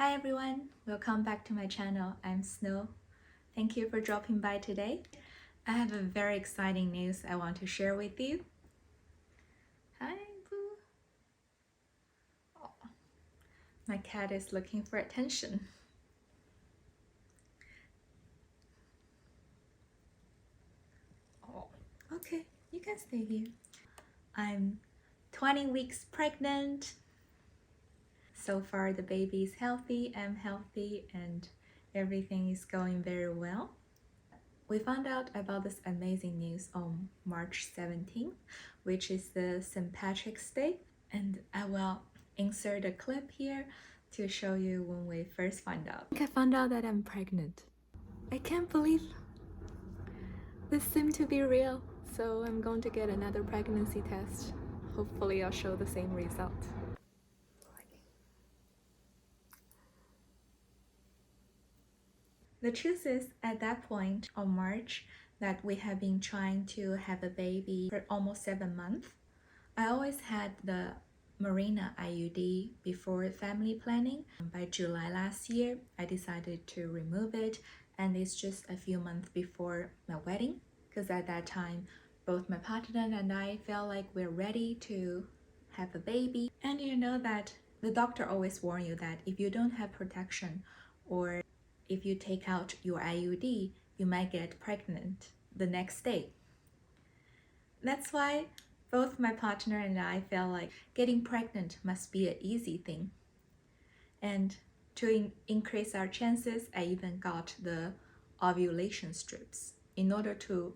Hi everyone, welcome back to my channel. I'm Snow. Thank you for dropping by today. I have a very exciting news I want to share with you. Hi Boo. Oh, my cat is looking for attention. Oh, okay, you can stay here. I'm 20 weeks pregnant. So far the baby is healthy, I'm healthy, and everything is going very well. We found out about this amazing news on March 17th, which is the St. Patrick's Day, and I will insert a clip here to show you when we first found out. I found out that I'm pregnant. I can't believe this seemed to be real, so I'm going to get another pregnancy test. Hopefully I'll show the same result. The truth is, at that point on March, that we have been trying to have a baby for almost 7 months. I always had the Marina IUD before family planning. By July last year, I decided to remove it, and it's just a few months before my wedding, because at that time, both my partner and I felt like we're ready to have a baby. And you know that the doctor always warns you that if you don't have protection, or if you take out your IUD, you might get pregnant the next day. That's why both my partner and I felt like getting pregnant must be an easy thing. And to increase our chances, I even got the ovulation strips in order to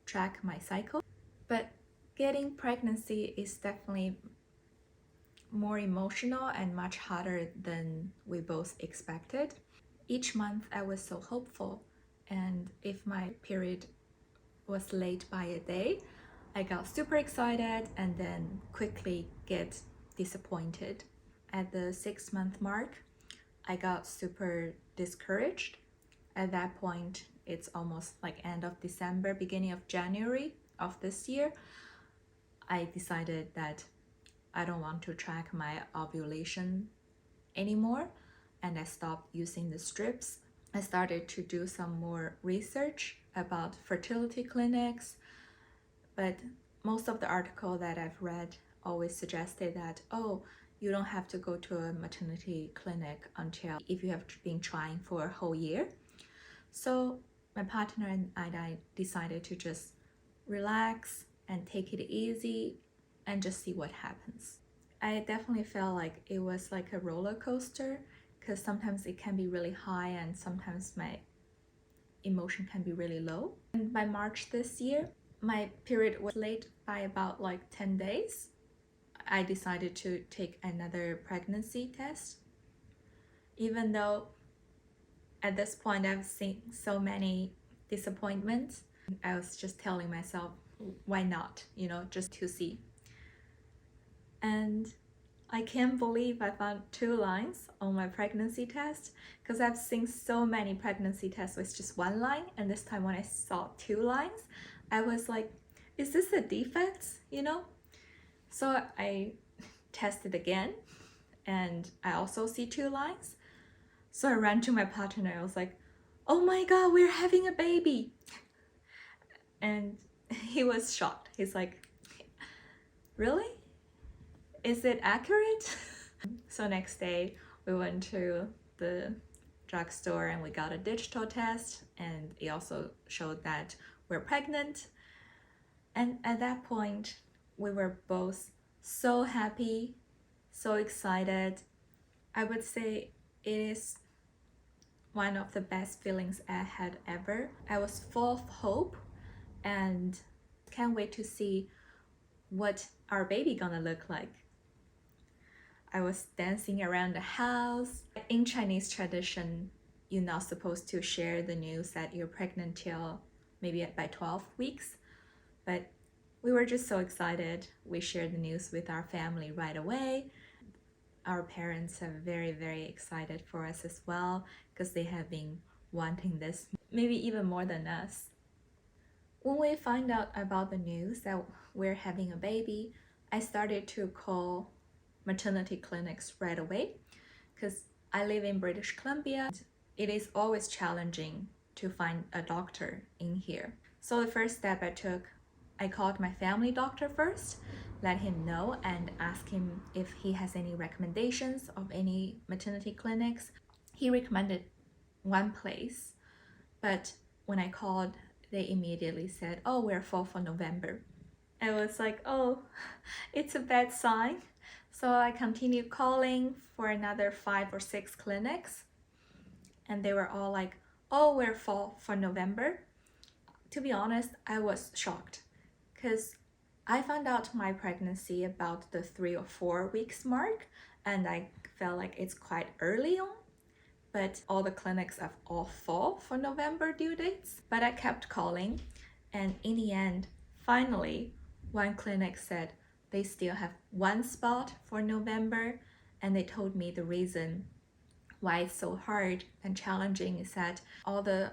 track my cycle. But getting pregnancy is definitely more emotional and much harder than we both expected. Each month I was so hopeful, and if my period was late by a day, I got super excited and then quickly get disappointed. At the 6-month mark, I got super discouraged. At that point, it's almost like end of December, beginning of January of this year. I decided that I don't want to track my ovulation anymore, and I stopped using the strips. I started to do some more research about fertility clinics, but most of the article that I've read always suggested that, oh, you don't have to go to a maternity clinic until if you have been trying for a whole year. So my partner and I decided to just relax and take it easy and just see what happens. I definitely felt like it was like a roller coaster, because sometimes it can be really high and sometimes my emotion can be really low. And by March this year, my period was late by about like 10 days. I decided to take another pregnancy test. Even though at this point I've seen so many disappointments, I was just telling myself, why not, just to see. And I can't believe I found 2 lines on my pregnancy test, because I've seen so many pregnancy tests with just 1 line, and this time when I saw 2 lines, I was like, is this a defect, So I tested again, and I also see 2 lines. So I ran to my partner, I was like, oh my god, we're having a baby. And he was shocked. He's like, really? Is it accurate? So next day we went to the drugstore and we got a digital test, and it also showed that we're pregnant. And at that point we were both so happy, so excited. I would say it is one of the best feelings I had ever. I was full of hope and can't wait to see what our baby gonna look like. I was dancing around the house. In Chinese tradition, you're not supposed to share the news that you're pregnant till maybe by 12 weeks. But we were just so excited. We shared the news with our family right away. Our parents are very, very excited for us as well, because they have been wanting this maybe even more than us. When we found out about the news that we're having a baby, I started to call maternity clinics right away, because I live in British Columbia. It is always challenging to find a doctor in here. So the first step I took, I called my family doctor first, let him know and ask him if he has any recommendations of any maternity clinics. He recommended one place, but when I called, they immediately said, oh, we're full for November. I was like, oh, it's a bad sign. So I continued calling for another 5 or 6 clinics, and they were all like, oh, we're full for November. To be honest, I was shocked because I found out my pregnancy about the 3 or 4 weeks mark, and I felt like it's quite early on, but all the clinics are all full for November due dates. But I kept calling, and in the end, finally, one clinic said they still have 1 spot for November, and they told me the reason why it's so hard and challenging is that all the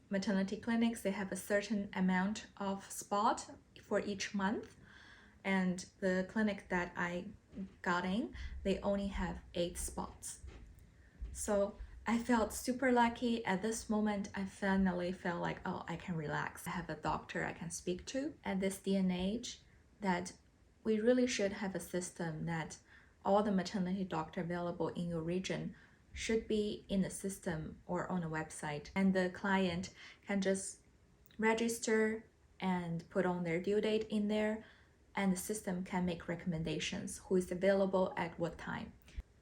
maternity clinics, they have a certain amount of spot for each month, and the clinic that I got in, they only have 8 spots. So I felt super lucky. At this moment, I finally felt like, oh, I can relax. I have a doctor I can speak to. At this day and age, that we really should have a system that all the maternity doctor available in your region should be in the system or on a website, and the client can just register and put on their due date in there, and the system can make recommendations who is available at what time.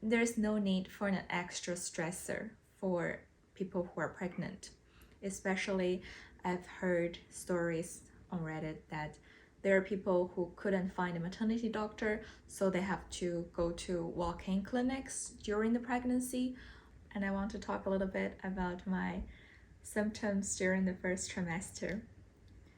There's no need for an extra stressor for people who are pregnant. Especially, I've heard stories on Reddit that there are people who couldn't find a maternity doctor, so they have to go to walk-in clinics during the pregnancy. And I want to talk a little bit about my symptoms during the first trimester,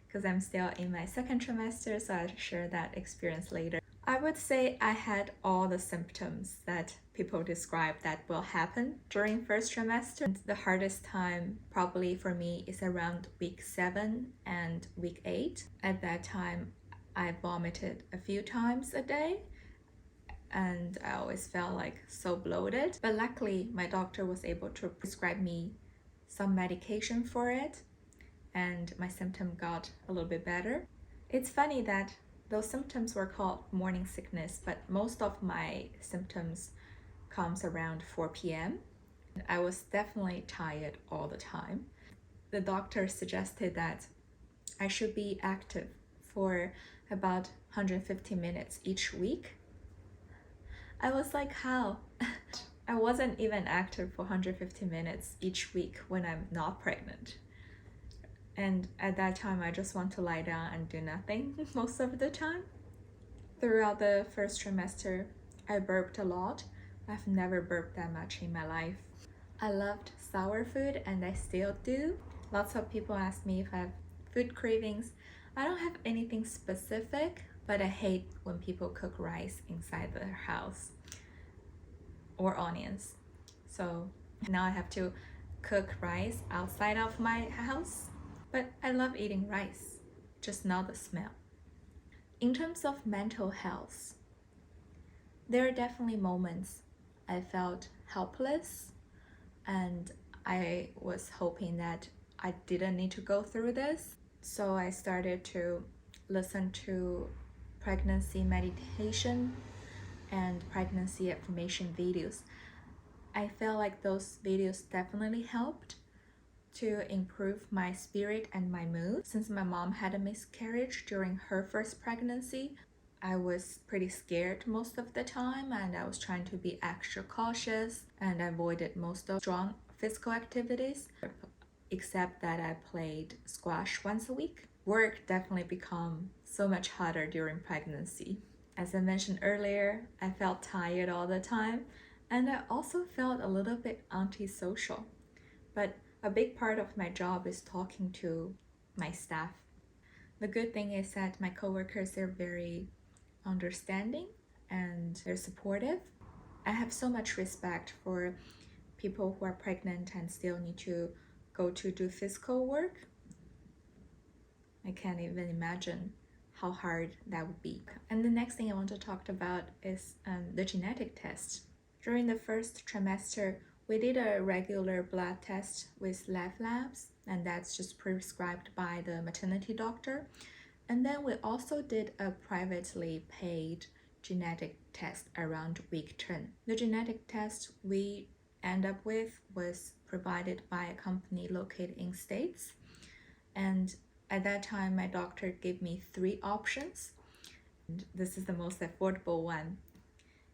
because I'm still in my second trimester, so I'll share that experience later. I would say I had all the symptoms that people describe that will happen during first trimester. And the hardest time probably for me is around week 7 and week 8. At that time, I vomited a few times a day, and I always felt like so bloated. But luckily, my doctor was able to prescribe me some medication for it, and my symptom got a little bit better. It's funny that those symptoms were called morning sickness, but most of my symptoms comes around 4 p.m. I was definitely tired all the time. The doctor suggested that I should be active for about 150 minutes each week. I was like, how? I wasn't even active for 150 minutes each week when I'm not pregnant. And at that time, I just want to lie down and do nothing most of the time. Throughout the first trimester, I burped a lot. I've never burped that much in my life. I loved sour food, and I still do. Lots of people ask me if I have food cravings. I don't have anything specific, but I hate when people cook rice inside their house or onions. So now I have to cook rice outside of my house. But I love eating rice, just not the smell. In terms of mental health, there are definitely moments I felt helpless, and I was hoping that I didn't need to go through this. So I started to listen to pregnancy meditation and pregnancy affirmation videos. I felt like those videos definitely helped to improve my spirit and my mood. Since my mom had a miscarriage during her first pregnancy, I was pretty scared most of the time, and I was trying to be extra cautious and avoided most of strong physical activities, except that I played squash once a week. Work definitely became so much harder during pregnancy. As I mentioned earlier, I felt tired all the time, and I also felt a little bit antisocial. But a big part of my job is talking to my staff. The good thing is that my coworkers are very understanding and they're supportive. I have so much respect for people who are pregnant and still need to go to do physical work. I can't even imagine how hard that would be. And the next thing I want to talk about is the genetic test. During the first trimester, we did a regular blood test with labs, and that's just prescribed by the maternity doctor. And then we also did a privately paid genetic test around week 10. The genetic test we end up with was provided by a company located in States. And at that time, my doctor gave me 3 options. And this is the most affordable one.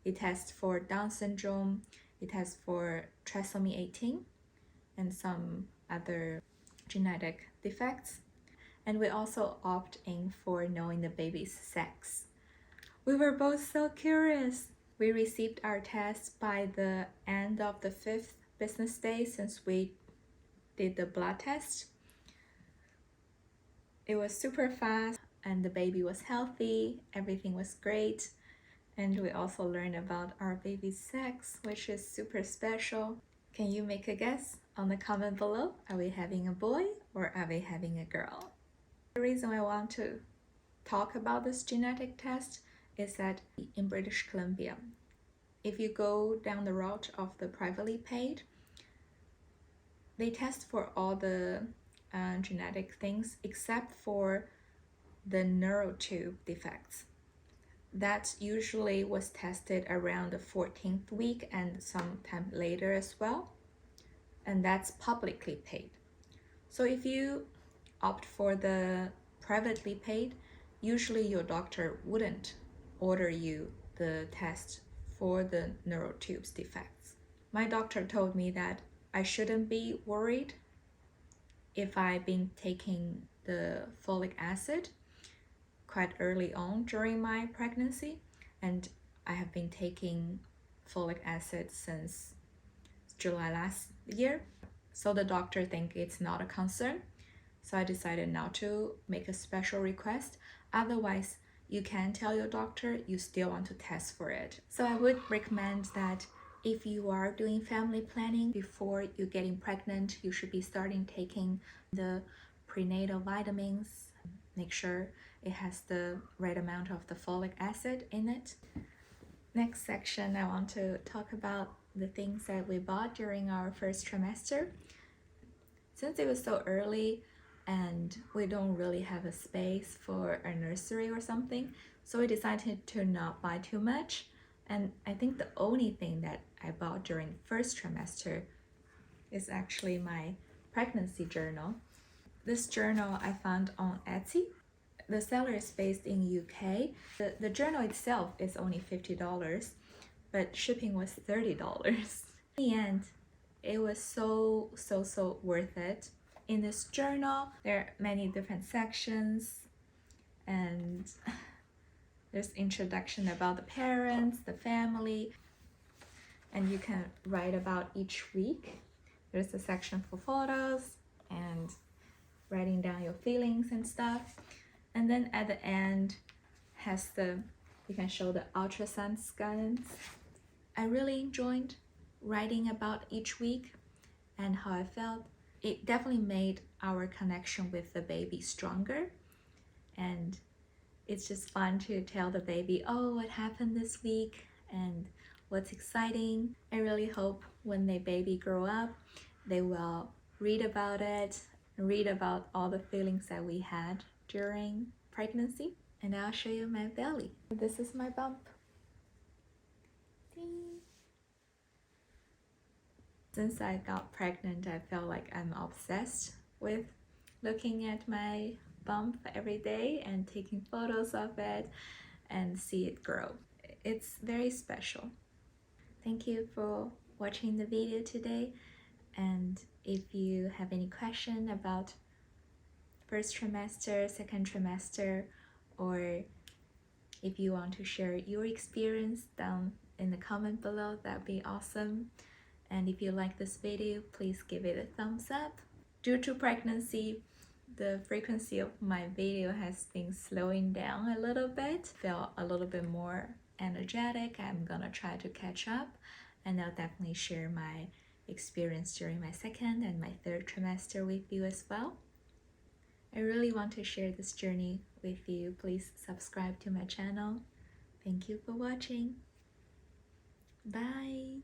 It tests for Down syndrome, it tests for trisomy 18, and some other genetic defects. And we also opt in for knowing the baby's sex. We were both so curious. We received our test by the end of the 5th business day since we did the blood test. It was super fast and the baby was healthy, everything was great. And we also learned about our baby's sex, which is super special. Can you make a guess on the comment below? Are we having a boy or are we having a girl? The reason I want to talk about this genetic test is that in British Columbia, if you go down the route of the privately paid, they test for all the genetic things except for the neurotube defects. That usually was tested around the 14th week and sometime later as well, and that's publicly paid. So if you opt for the privately paid, usually your doctor wouldn't order you the test for the neurotubes defects. My doctor told me that I shouldn't be worried if I've been taking the folic acid quite early on during my pregnancy, and I have been taking folic acid since July last year. So the doctor think it's not a concern. So I decided not to make a special request. Otherwise, you can tell your doctor you still want to test for it. So I would recommend that if you are doing family planning before you getting pregnant, you should be starting taking the prenatal vitamins. Make sure it has the right amount of the folic acid in it. Next section, I want to talk about the things that we bought during our first trimester. Since it was so early and we don't really have a space for a nursery or something, so we decided to not buy too much. And I think the only thing that I bought during first trimester is actually my pregnancy journal. This journal I found on Etsy. The seller is based in UK. The journal itself is only $50, but shipping was $30. In the end, it was so worth it. In this journal, there are many different sections, and there's introduction about the parents, the family, and you can write about each week. There's a section for photos and writing down your feelings and stuff. And then at the end has you can show the ultrasound scans. I really enjoyed writing about each week and how I felt. It definitely made our connection with the baby stronger. And it's just fun to tell the baby, oh, what happened this week and what's exciting. I really hope when the baby grow up, they will read about it, read about all the feelings that we had during pregnancy. And I'll show you my belly. This is my bump. Ding. Since I got pregnant, I felt like I'm obsessed with looking at my bump every day and taking photos of it and see it grow. It's very special. Thank you for watching the video today. And if you have any question about first trimester, second trimester, or if you want to share your experience down in the comment below, that'd be awesome. And if you like this video, please give it a thumbs up. Due to pregnancy, the frequency of my video has been slowing down a little bit. Feel a little bit more energetic. I'm gonna try to catch up, and I'll definitely share my experience during my second and my third trimester with you as well. I really want to share this journey with you. Please subscribe to my channel. Thank you for watching. Bye.